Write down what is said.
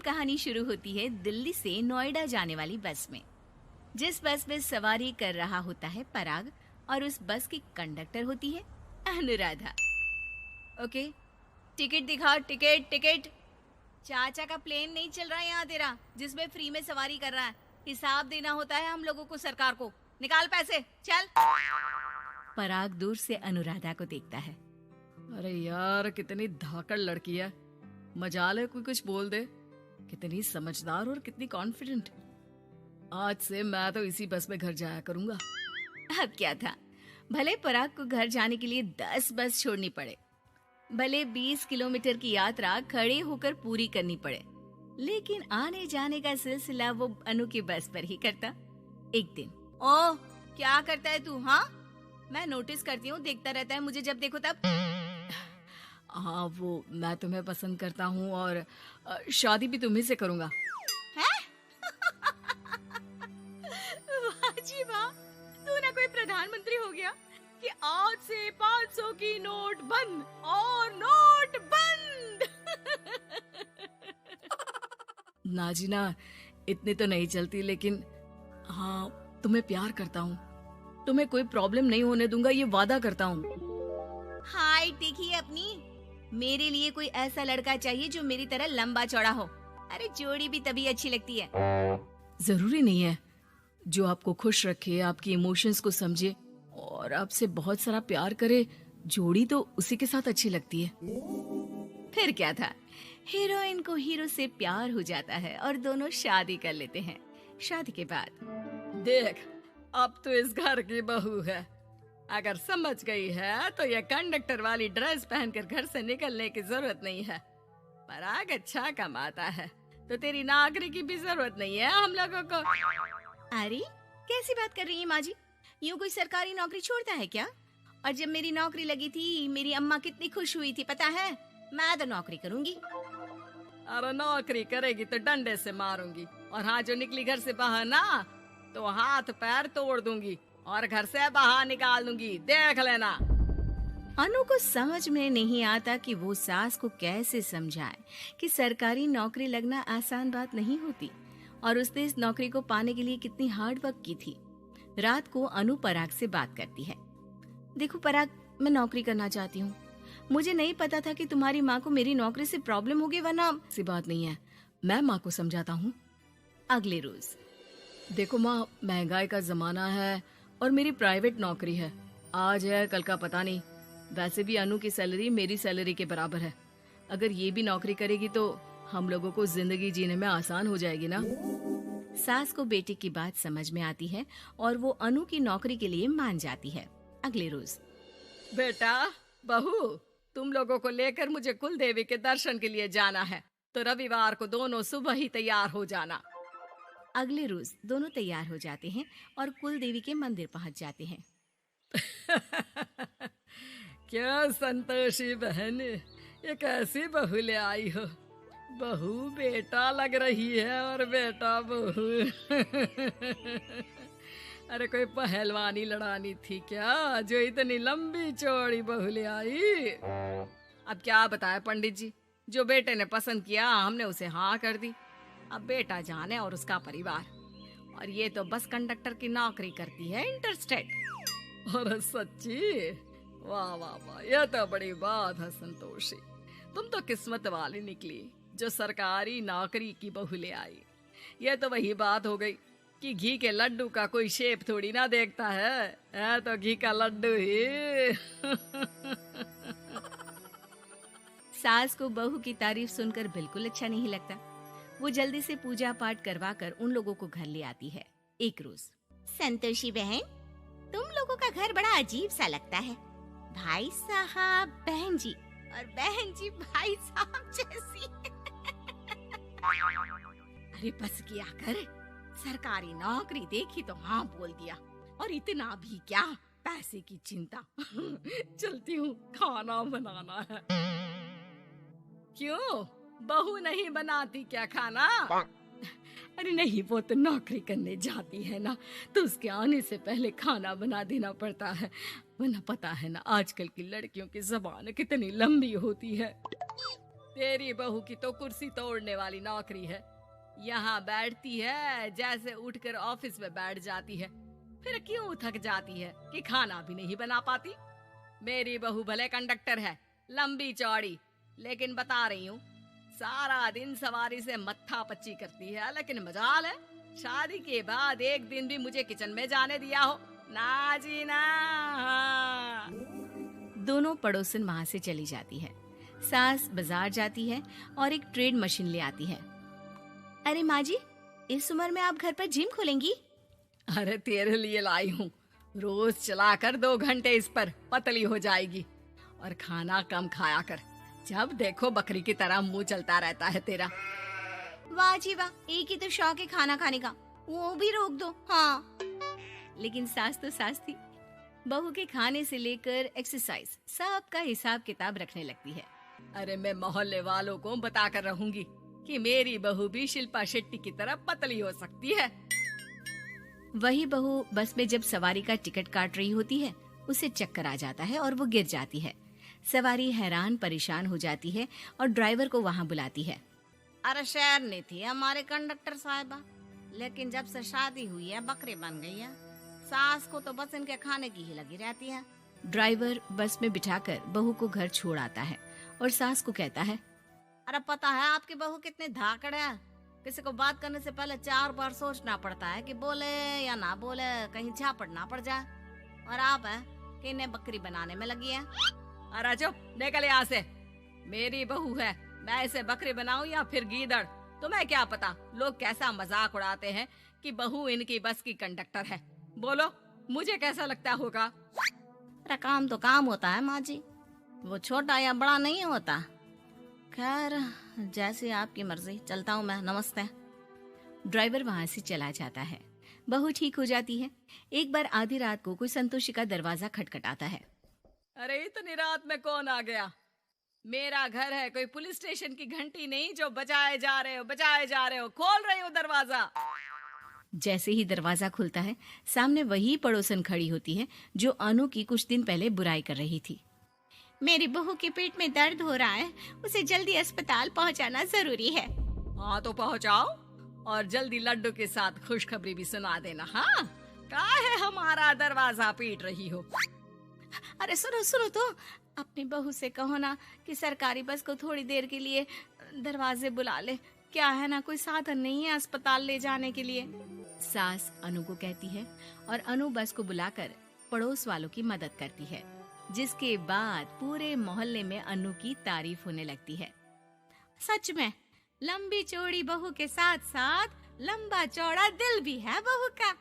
कहानी शुरू होती है दिल्ली से नोएडा जाने वाली बस में। जिस बस में सवारी कर रहा होता है पराग और उस बस की कंडक्टर होती है अनुराधा। ओके, टिकट दिखाओ, टिकट टिकट। चाचा का प्लेन नहीं चल रहा है यहाँ तेरा, जिसमें फ्री में सवारी कर रहा है। हिसाब देना होता है हम लोगों को सरकार को। निकाल पैसे, चल। पराग दूर से अनुराधा को देखता है। अरे यार, कितनी धाकड़ लड़की है। मजाल है कोई कुछ बोल दे। कितनी समझदार और कितनी कॉन्फिडेंट। आज से मैं तो इसी बस में घर जाया करूंगा। अब क्या था, भले पराग को घर जाने के लिए 10 बस छोड़नी पड़े, भले 20 किलोमीटर की यात्रा खड़े होकर पूरी करनी पड़े, लेकिन आने जाने का सिलसिला वो अनु की बस पर ही करता। एक दिन, ओह क्या करता है तू? हाँ, मैं नोटिस करती हूँ, देखता रहता है मुझे जब देखो तब। हाँ, वो मैं तुम्हें पसंद करता हूँ और शादी भी तुम्ही से करूंगा। हैं? वाह जी वाह, तू ना कोई प्रधानमंत्री हो गया कि आज से 500 की नोट बंद और नोट बंद। नाजिना, इतनी तो नहीं चलती, लेकिन हाँ, तुम्हें प्यार करता हूँ। तुम्हें कोई प्रॉब्लम नहीं होने दूंगा, ये वादा करता हूँ। हाइट देखिए अपनी। मेरे लिए कोई ऐसा लड़का चाहिए जो मेरी तरह लंबा चौड़ा हो। अरे जोड़ी भी तभी अच्छी लगती है। जरूरी नहीं है, जो आपको खुश रखे, आपकी इमोशंस को समझे और आपसे बहुत सारा प्यार करे, जोड़ी तो उसी के साथ अच्छी लगती है। फिर क्या था, हीरोइन को हीरो से प्यार हो जाता है और दोनों शादी कर लेते हैं। शादी के बाद देख, अब तो इस घर की बहू है। अगर समझ गई है तो ये कंडक्टर वाली ड्रेस पहनकर घर से निकलने की जरूरत नहीं है। पराग अच्छा कमाता है तो तेरी नौकरी की भी जरूरत नहीं है हम लोगों को। अरे कैसी बात कर रही है माँ जी? यूँ कोई सरकारी नौकरी छोड़ता है क्या? और जब मेरी नौकरी लगी थी, मेरी अम्मा कितनी खुश हुई थी पता है? मैं तो नौकरी करूंगी। अरे नौकरी करेगी तो डंडे से मारूंगी, और हाँ, जो निकली घर से बाहर ना तो हाथ पैर तोड़ दूंगी और घर से बाहर निकाल दूंगी, देख लेना। अनु को समझ में नहीं आता कि वो सास को कैसे समझाए कि सरकारी नौकरी लगना आसान बात नहीं होती, और उसने इस नौकरी को पाने के लिए कितनी हार्ड वर्क की थी। रात को अनु पराग से बात करती है। देखो पराग, मैं नौकरी करना चाहती हूँ। मुझे नहीं पता था कि तुम्हारी माँ को मेरी नौकरी से प्रॉब्लम होगी, वरना। ऐसी बात नहीं है, मैं माँ को समझाता हूँ। अगले रोज, देखो माँ, महंगाई का जमाना है और मेरी प्राइवेट नौकरी है। आज है कल का पता नहीं। वैसे भी अनु की सैलरी मेरी सैलरी के बराबर है। अगर ये भी नौकरी करेगी तो हम लोगों को जिंदगी जीने में आसान हो जाएगी ना। सास को बेटी की बात समझ में आती है और वो अनु की नौकरी के लिए मान जाती है। अगले रोज, बेटा, बहू, तुम लोगों को लेकर मुझे कुल देवी के दर्शन के लिए जाना है, तो रविवार को दोनों सुबह ही तैयार हो जाना। अगले रोज दोनों तैयार हो जाते हैं और कुल देवी के मंदिर पहुंच जाते हैं। क्या संतोषी बहन, ये कैसी बहू ले आई हो? बहू बेटा लग रही है और बेटा बहू। अरे कोई पहलवानी लड़ानी थी क्या, जो इतनी लंबी चौड़ी बहू ले आई? अब क्या बताए पंडित जी, जो बेटे ने पसंद किया हमने उसे हाँ कर दी। अब बेटा जाने और उसका परिवार, और ये तो बस कंडक्टर की नौकरी करती है इंटरस्टेट। और सच्ची, वाह वाह वाह, यह तो बड़ी बात है संतोषी। तुम तो किस्मत वाली निकली जो सरकारी नौकरी की बहू ले आई। यह तो वही बात हो गई कि घी के लड्डू का कोई शेप थोड़ी ना देखता है तो घी का लड्डू ही। सास को बहू की तारीफ सुनकर बिल्कुल अच्छा नहीं लगता। वो जल्दी से पूजा पाठ करवा कर उन लोगों को घर ले आती है। एक रोज, संतोषी बहन, तुम लोगों का घर बड़ा अजीब सा लगता है। भाई साहब बहन जी और बहन जी भाई साहब जैसी। अरे बस किया कर, सरकारी नौकरी देखी तो हाँ बोल दिया, और इतना भी क्या, पैसे की चिंता। चलती हूँ, खाना बनाना है। क्यों, बहू नहीं बनाती क्या खाना? अरे नहीं, वो तो नौकरी करने जाती है ना, तो उसके आने से पहले खाना बना देना पड़ता है, वरना पता है ना आजकल की लड़कियों की ज़बान कितनी लंबी होती है। तेरी बहू की तो कुर्सी तोड़ने वाली नौकरी है। यहाँ बैठती है जैसे उठकर ऑफिस में बैठ जाती है, फिर क्यों थक जाती है कि खाना भी नहीं बना पाती। मेरी बहू भले कंडक्टर है, लंबी चौड़ी, लेकिन बता रही हूँ सारा दिन सवारी से मत्था पच्ची करती है। लेकिन मजाल है, शादी के बाद एक दिन भी मुझे किचन में जाने दिया हो ना जी ना। दोनों पड़ोसन वहां से चली जाती है। सास बाजार जाती है और एक ट्रेड मशीन ले आती है। अरे माँ जी, इस उम्र में आप घर पर जिम खोलेंगी? अरे तेरे लिए लाई हूँ, रोज चलाकर 2 घंटे इस पर, पतली हो जाएगी। और खाना कम खाया कर, जब देखो बकरी की तरह मुंह चलता रहता है तेरा। वाह जी वाह, एक ही तो शौक है खाना खाने का, वो भी रोक दो। हाँ, लेकिन सास तो सास थी, बहू के खाने से लेकर एक्सरसाइज सब का हिसाब किताब रखने लगती है। अरे मैं मोहल्ले वालों को बताकर रहूंगी कि मेरी बहू भी शिल्पा शेट्टी की तरह पतली हो सकती है। वही बहू बस में जब सवारी का टिकट काट रही होती है, उसे चक्कर आ जाता है और वो गिर जाती है। सवारी हैरान परेशान हो जाती है और ड्राइवर को वहाँ बुलाती है। अरे शहर नहीं थी हमारे कंडक्टर साहिबा, लेकिन जब से शादी हुई है बकरी बन गई है। सास को तो बस इनके खाने की ही लगी रहती है। ड्राइवर बस में बिठाकर बहू को घर छोड़ आता है और सास को कहता है, अरे पता है आपकी बहू कितनी धाकड़ है, किसी को बात करने से पहले 4 बार सोचना पड़ता है कि बोले या ना बोले, कहीं झापड़ ना पड़ जाए। और आप है कि इन्हें बकरी बनाने में लगी है। अरे चुप, निकल यहाँ से। मेरी बहू है, मैं इसे बकरी बनाऊं या फिर गीदड़, तुम्हें क्या पता लोग कैसा मजाक उड़ाते हैं कि बहू इनकी बस की कंडक्टर है। बोलो, मुझे कैसा लगता होगा? अरे काम तो काम होता है माँ जी, वो छोटा या बड़ा नहीं होता। खैर जैसी आपकी मर्जी, चलता हूँ मैं, नमस्ते। ड्राइवर वहाँ से चला जाता है। बहू ठीक हो जाती है। एक बार आधी रात को कोई संतोषी का दरवाजा खटखटाता है। अरे इतनी रात में कौन आ गया? मेरा घर है, कोई पुलिस स्टेशन की घंटी नहीं जो बजाए जा रहे हो। खोल रही हो दरवाजा। जैसे ही दरवाजा खुलता है, सामने वही पड़ोसन खड़ी होती है जो अनु की कुछ दिन पहले बुराई कर रही थी। मेरी बहू के पेट में दर्द हो रहा है, उसे जल्दी अस्पताल पहुंचाना जरूरी है। हाँ तो पहुंचाओ, और जल्दी लड्डू के साथ खुशखबरी भी सुना देना। हाँ, काहे हमारा दरवाजा पीट रही हो? अरे सुनो तो, अपनी बहू से कहो ना कि सरकारी बस को थोड़ी देर के लिए दरवाजे बुला ले। क्या है ना, कोई साधन नहीं है अस्पताल ले जाने के लिए। सास अनु को कहती है और अनु बस को बुलाकर पड़ोस वालों की मदद करती है, जिसके बाद पूरे मोहल्ले में अनु की तारीफ होने लगती है। सच में लंबी चौड़ी बहू के साथ साथ लंबा चौड़ा दिल भी है बहू का।